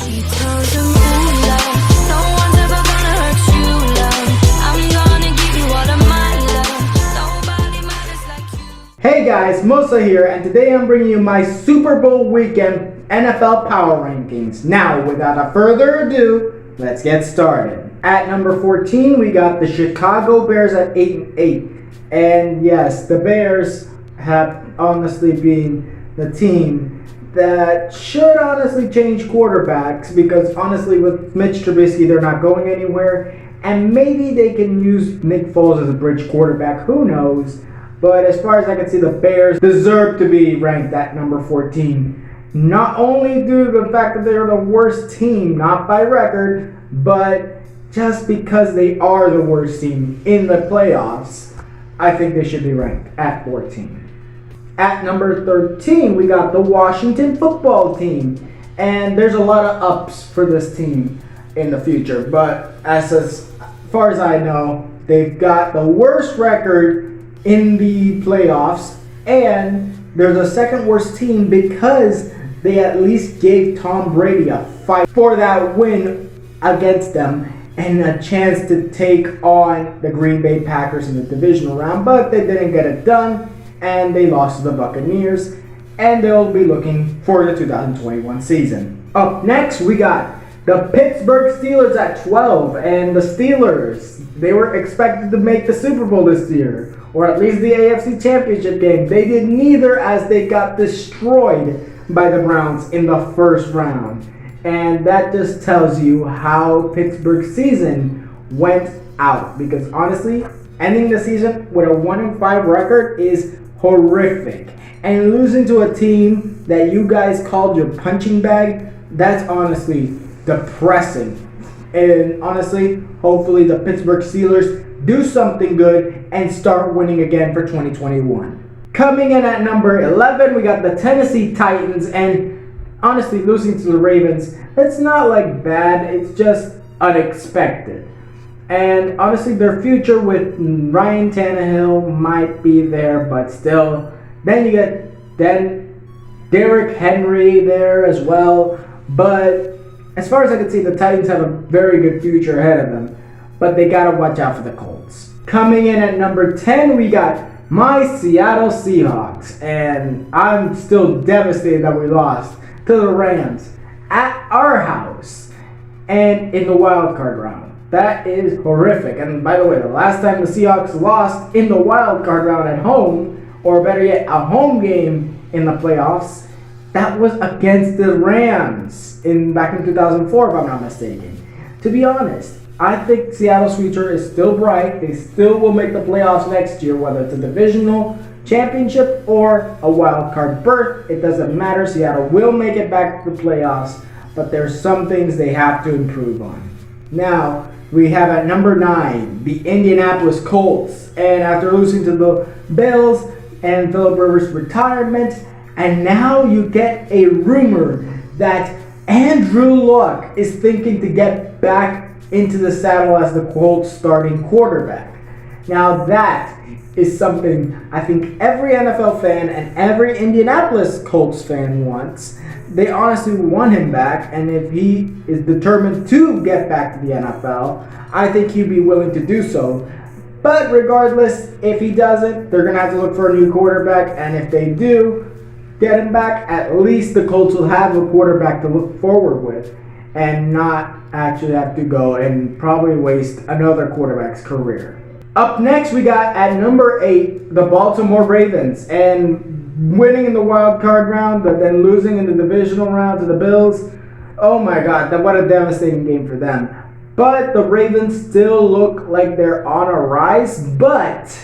She tells him, ooh, love, no one's ever gonna hurt you, love. I'm gonna give you all of my love. Nobody matters like you. Hey guys, Mosa here, and today I'm bringing you my Super Bowl weekend NFL Power Rankings. Now, without further ado, let's get started. At number 14, we got the Chicago Bears at 8-8. And yes, the Bears have honestly been the team that should honestly change quarterbacks, because honestly with Mitch Trubisky they're not going anywhere, and maybe they can use Nick Foles as a bridge quarterback, who knows. But as far as I can see, the Bears deserve to be ranked at number 14, not only due to the fact that they're the worst team, not by record, but just because they are the worst team in the playoffs. I think they should be ranked at 14. At number 13, we got the Washington football team. And there's a lot of ups for this team in the future. But as far as I know, they've got the worst record in the playoffs. And they're the second worst team because they at least gave Tom Brady a fight for that win against them and a chance to take on the Green Bay Packers in the divisional round. But they didn't get it done, and they lost to the Buccaneers, and they'll be looking for the 2021 season. Up next, we got the Pittsburgh Steelers at 12, and the Steelers, they were expected to make the Super Bowl this year, or at least the AFC Championship game. They did neither, as they got destroyed by the Browns in the first round. And that just tells you how Pittsburgh's season went out, because honestly, ending the season with a 1-5 record is horrific, and losing to a team that you guys called your punching bag, that's honestly depressing. And honestly, hopefully the Pittsburgh Steelers do something good and start winning again for 2021. Coming in at number 11, we got the Tennessee Titans, and honestly, losing to the Ravens, it's not like bad, it's just unexpected. And honestly, their future with Ryan Tannehill might be there, but still. Then you get Derrick Henry there as well. But as far as I can see, the Titans have a very good future ahead of them. But they gotta watch out for the Colts. Coming in at number 10, we got my Seattle Seahawks. And I'm still devastated that we lost to the Rams at our house and in the wild card round. That is horrific. And by the way, the last time the Seahawks lost in the wild card round at home, or better yet, a home game in the playoffs, that was against the Rams back in 2004, if I'm not mistaken. To be honest, I think Seattle's future is still bright. They still will make the playoffs next year, whether it's a divisional championship or a wild card berth. It doesn't matter. Seattle will make it back to the playoffs, but there's some things they have to improve on. Now, we have at number 9, the Indianapolis Colts. And after losing to the Bills and Phillip Rivers' retirement, and now you get a rumor that Andrew Luck is thinking to get back into the saddle as the Colts starting quarterback. Now that is something I think every NFL fan and every Indianapolis Colts fan wants. They honestly want him back, and if he is determined to get back to the NFL, I think he'd be willing to do so. But regardless, if he doesn't, they're going to have to look for a new quarterback, and if they do get him back, at least the Colts will have a quarterback to look forward with and not actually have to go and probably waste another quarterback's career. Up next, we got at number 8, the Baltimore Ravens, and winning in the wild card round, but then losing in the divisional round to the Bills. Oh my God, what a devastating game for them. But the Ravens still look like they're on a rise, but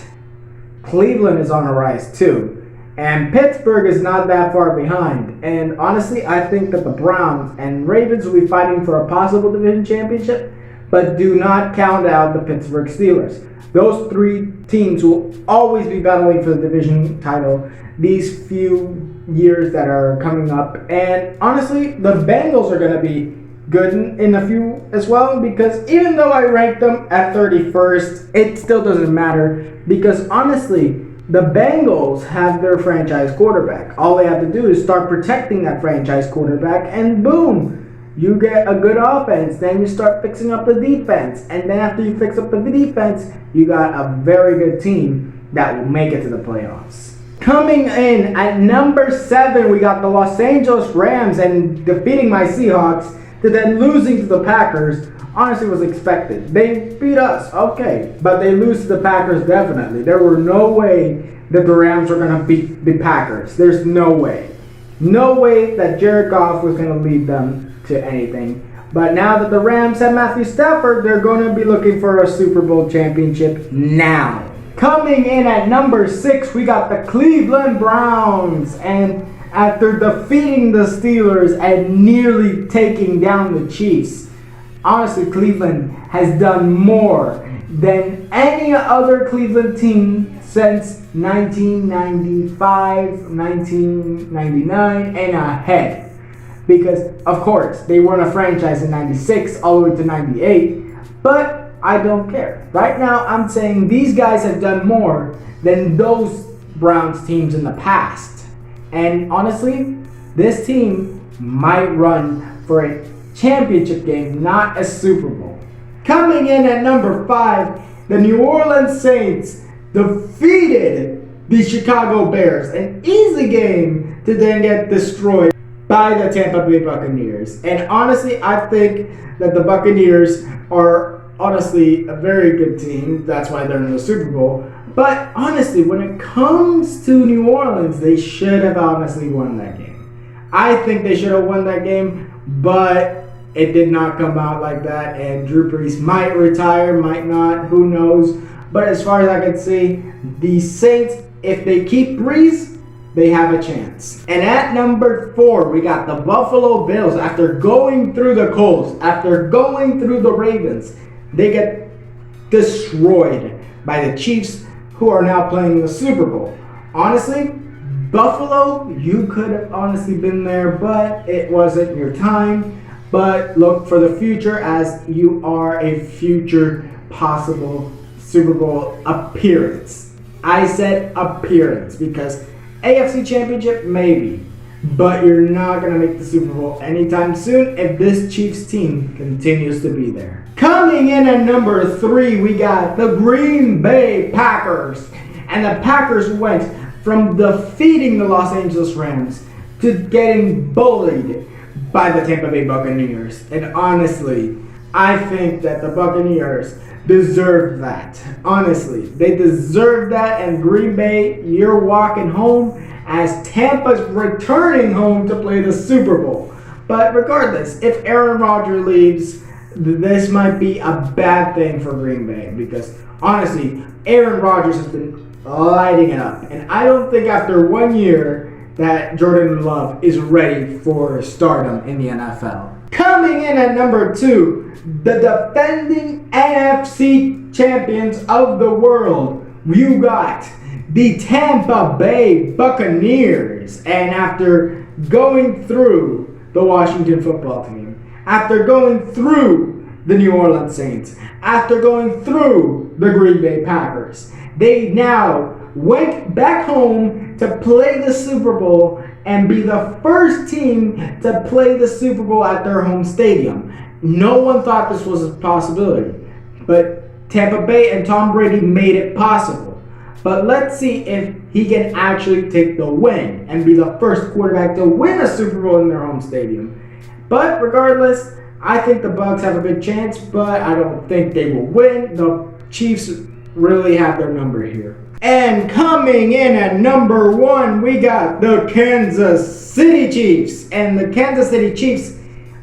Cleveland is on a rise too. And Pittsburgh is not that far behind. And honestly, I think that the Browns and Ravens will be fighting for a possible division championship, but do not count out the Pittsburgh Steelers. Those three teams will always be battling for the division title these few years that are coming up. And honestly, the Bengals are going to be good in a few as well, because even though I ranked them at 31st, it still doesn't matter, because honestly, the Bengals have their franchise quarterback. All they have to do is start protecting that franchise quarterback, and boom, you get a good offense, then you start fixing up the defense, and then after you fix up the defense, you got a very good team that will make it to the playoffs. Coming in at number 7, we got the Los Angeles Rams, and defeating my Seahawks to then losing to the Packers honestly was expected. They beat us, okay, but they lose to the Packers definitely. There were no way that the Rams were going to beat the Packers. There's no way. No way that Jared Goff was going to lead them to anything. But now that the Rams have Matthew Stafford, they're going to be looking for a Super Bowl championship now. Coming in at number 6, we got the Cleveland Browns. And after defeating the Steelers and nearly taking down the Chiefs, honestly, Cleveland has done more than any other Cleveland team since 1995, 1999, and ahead. Because, of course, they weren't a franchise in 96 all the way to 98, but I don't care. Right now, I'm saying these guys have done more than those Browns teams in the past. And honestly, this team might run for a championship game, not a Super Bowl. Coming in at number 5, the New Orleans Saints defeated the Chicago Bears. An easy game to then get destroyed by the Tampa Bay Buccaneers. And honestly, I think that the Buccaneers are honestly a very good team. That's why they're in the Super Bowl. But honestly, when it comes to New Orleans, they should have honestly won that game. I think they should have won that game, but it did not come out like that. And Drew Brees might retire, might not, who knows. But as far as I can see, the Saints, if they keep Brees, they have a chance. And at number 4, we got the Buffalo Bills. After going through the Colts, after going through the Ravens, they get destroyed by the Chiefs, who are now playing the Super Bowl. Honestly, Buffalo, you could have honestly been there, but it wasn't your time. But look for the future, as you are a future possible Super Bowl appearance. I said appearance because AFC Championship, maybe. But you're not going to make the Super Bowl anytime soon if this Chiefs team continues to be there. Coming in at number 3, we got the Green Bay Packers. And the Packers went from defeating the Los Angeles Rams to getting bullied by the Tampa Bay Buccaneers. And honestly, I think that the Buccaneers deserve that. Honestly, they deserve that. And Green Bay, you're walking home as Tampa's returning home to play the Super Bowl. But regardless, if Aaron Rodgers leaves, this might be a bad thing for Green Bay, because honestly, Aaron Rodgers has been lighting it up. And I don't think after 1 year that Jordan Love is ready for stardom in the NFL. Coming in at number 2, the defending NFC champions of the world. You got the Tampa Bay Buccaneers. And after going through the Washington football team, after going through the New Orleans Saints, after going through the Green Bay Packers, they now went back home to play the Super Bowl and be the first team to play the Super Bowl at their home stadium. No one thought this was a possibility, but Tampa Bay and Tom Brady made it possible. But let's see if he can actually take the win and be the first quarterback to win a Super Bowl in their home stadium. But regardless, I think the Bucs have a good chance, but I don't think they will win. The Chiefs really have their number here. And coming in at number 1, we got the Kansas City Chiefs. And the Kansas City Chiefs,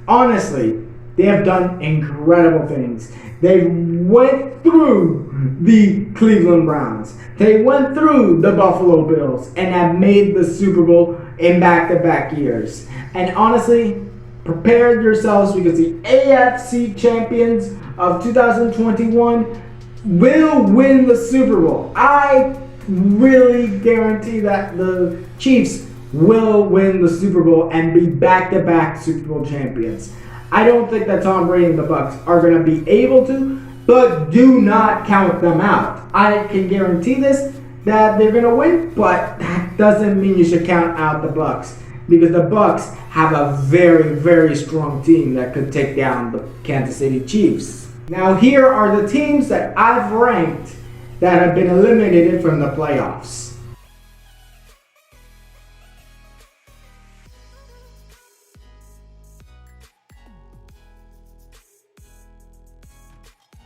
honestly, they have done incredible things. They went through the Cleveland Browns. They went through the Buffalo Bills and have made the Super Bowl in back-to-back years. And honestly, prepare yourselves, because the AFC champions of 2021 will win the Super Bowl. I really guarantee that the Chiefs will win the Super Bowl and be back-to-back Super Bowl champions. I don't think that Tom Brady and the Bucs are going to be able to, but do not count them out. I can guarantee this, that they're going to win, but that doesn't mean you should count out the Bucs. because the Bucks have a very, very strong team that could take down the Kansas City Chiefs. Now here are the teams that I've ranked that have been eliminated from the playoffs.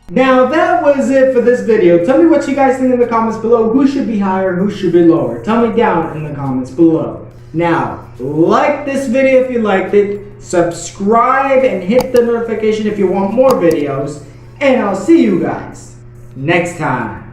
Now that was it for this video. Tell me what you guys think in the comments below. Who should be higher, who should be lower? Tell me down in the comments below. Now, like this video if you liked it, subscribe and hit the notification if you want more videos, and I'll see you guys next time.